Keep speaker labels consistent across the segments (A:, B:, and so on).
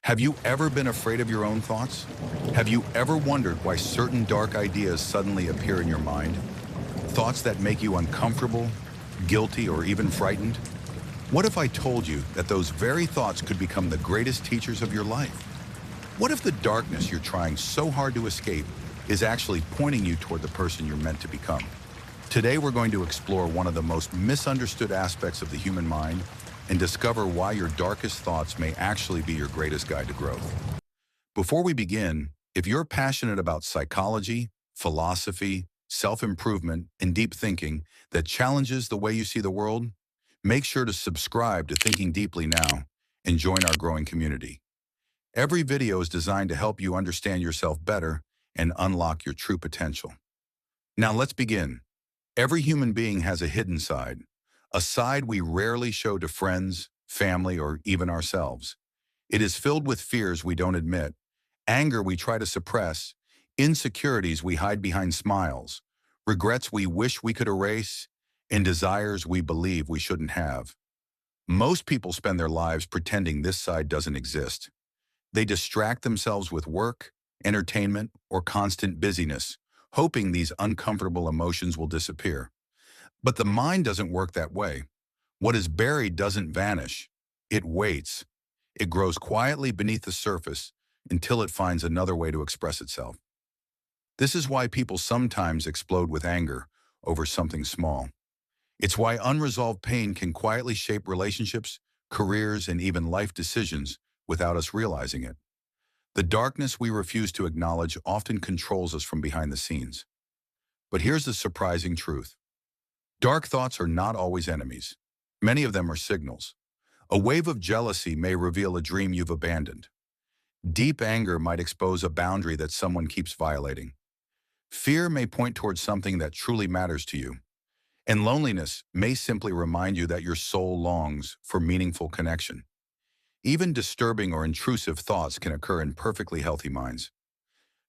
A: Have you ever been afraid of your own thoughts? Have you ever wondered why certain dark ideas suddenly appear in your mind? Thoughts that make you uncomfortable, guilty, or even frightened? What if I told you that those very thoughts could become the greatest teachers of your life? What if the darkness you're trying so hard to escape is actually pointing you toward the person you're meant to become? Today, we're going to explore one of the most misunderstood aspects of the human mind and discover why your darkest thoughts may actually be your greatest guide to growth. Before we begin, if you're passionate about psychology, philosophy, self-improvement, and deep thinking that challenges the way you see the world, make sure to subscribe to Thinking Deeply now and join our growing community. Every video is designed to help you understand yourself better and unlock your true potential. Now let's begin. Every human being has a hidden side, a side we rarely show to friends, family, or even ourselves. It is filled with fears we don't admit, anger we try to suppress, insecurities we hide behind smiles, regrets we wish we could erase, and desires we believe we shouldn't have. Most people spend their lives pretending this side doesn't exist. They distract themselves with work, entertainment, or constant busyness, hoping these uncomfortable emotions will disappear. But the mind doesn't work that way. What is buried doesn't vanish. It waits. It grows quietly beneath the surface until it finds another way to express itself. This is why people sometimes explode with anger over something small. It's why unresolved pain can quietly shape relationships, careers, and even life decisions without us realizing it. The darkness we refuse to acknowledge often controls us from behind the scenes. But here's the surprising truth. Dark thoughts are not always enemies. Many of them are signals. A wave of jealousy may reveal a dream you've abandoned. Deep anger might expose a boundary that someone keeps violating. Fear may point towards something that truly matters to you. And loneliness may simply remind you that your soul longs for meaningful connection. Even disturbing or intrusive thoughts can occur in perfectly healthy minds.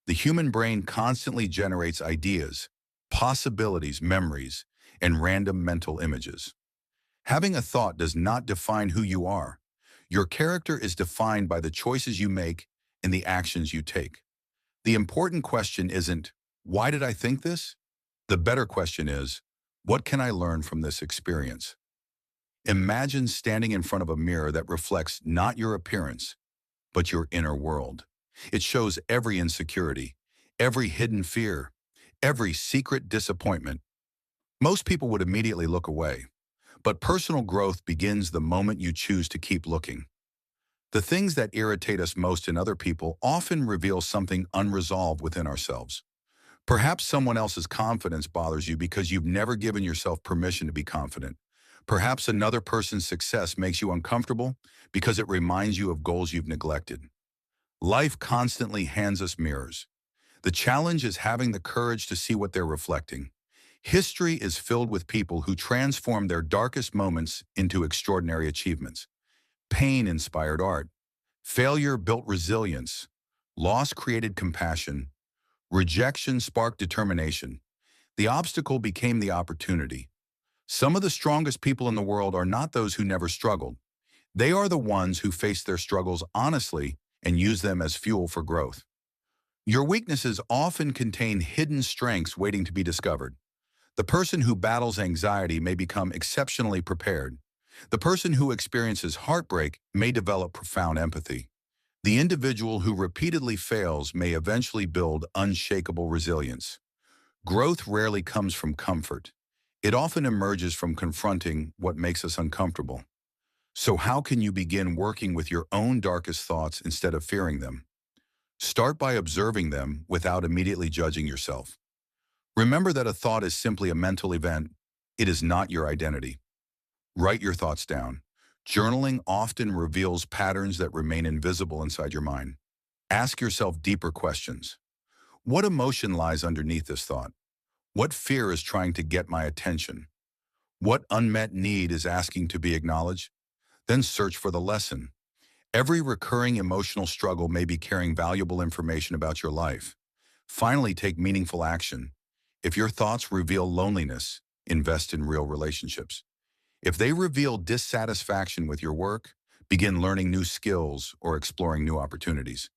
A: The human brain constantly generates ideas, possibilities, memories, and random mental images. Having a thought does not define who you are. Your character is defined by the choices you make and the actions you take. The important question isn't, why did I think this? The better question is, what can I learn from this experience? Imagine standing in front of a mirror that reflects not your appearance, but your inner world. It shows every insecurity, every hidden fear, every secret disappointment. Most people would immediately look away, but personal growth begins the moment you choose to keep looking. The things that irritate us most in other people often reveal something unresolved within ourselves. Perhaps someone else's confidence bothers you because you've never given yourself permission to be confident. Perhaps another person's success makes you uncomfortable because it reminds you of goals you've neglected. Life constantly hands us mirrors. The challenge is having the courage to see what they're reflecting. History is filled with people who transformed their darkest moments into extraordinary achievements. Pain inspired art. Failure built resilience. Loss created compassion. Rejection sparked determination. The obstacle became the opportunity. Some of the strongest people in the world are not those who never struggled. They are the ones who face their struggles honestly and use them as fuel for growth. Your weaknesses often contain hidden strengths waiting to be discovered. The person who battles anxiety may become exceptionally prepared. The person who experiences heartbreak may develop profound empathy. The individual who repeatedly fails may eventually build unshakable resilience. Growth rarely comes from comfort. It often emerges from confronting what makes us uncomfortable. So how can you begin working with your own darkest thoughts instead of fearing them? Start by observing them without immediately judging yourself. Remember that a thought is simply a mental event. It is not your identity. Write your thoughts down. Journaling often reveals patterns that remain invisible inside your mind. Ask yourself deeper questions. What emotion lies underneath this thought? What fear is trying to get my attention? What unmet need is asking to be acknowledged? Then search for the lesson. Every recurring emotional struggle may be carrying valuable information about your life. Finally, take meaningful action. If your thoughts reveal loneliness, invest in real relationships. If they reveal dissatisfaction with your work, begin learning new skills, or exploring new opportunities.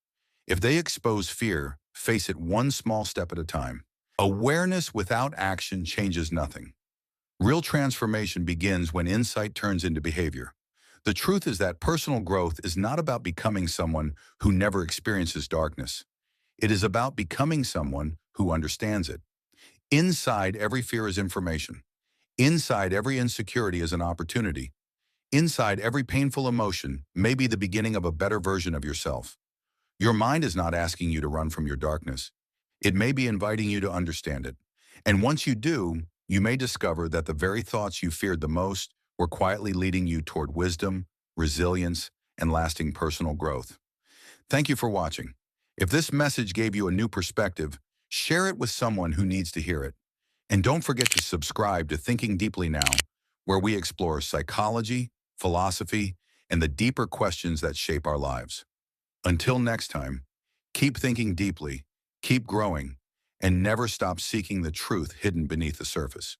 A: If they expose fear, face it one small step at a time. Awareness without action changes nothing. Real transformation begins when insight turns into behavior. The truth is that personal growth is not about becoming someone who never experiences darkness. It is about becoming someone who understands it. Inside every fear is information. Inside every insecurity is an opportunity. Inside every painful emotion may be the beginning of a better version of yourself. Your mind is not asking you to run from your darkness. It may be inviting you to understand it. And once you do, you may discover that the very thoughts you feared the most were quietly leading you toward wisdom, resilience, and lasting personal growth. Thank you for watching. If this message gave you a new perspective, share it with someone who needs to hear it. And don't forget to subscribe to Thinking Deeply Now, where we explore psychology, philosophy, and the deeper questions that shape our lives. Until next time, keep thinking deeply, keep growing, and never stop seeking the truth hidden beneath the surface.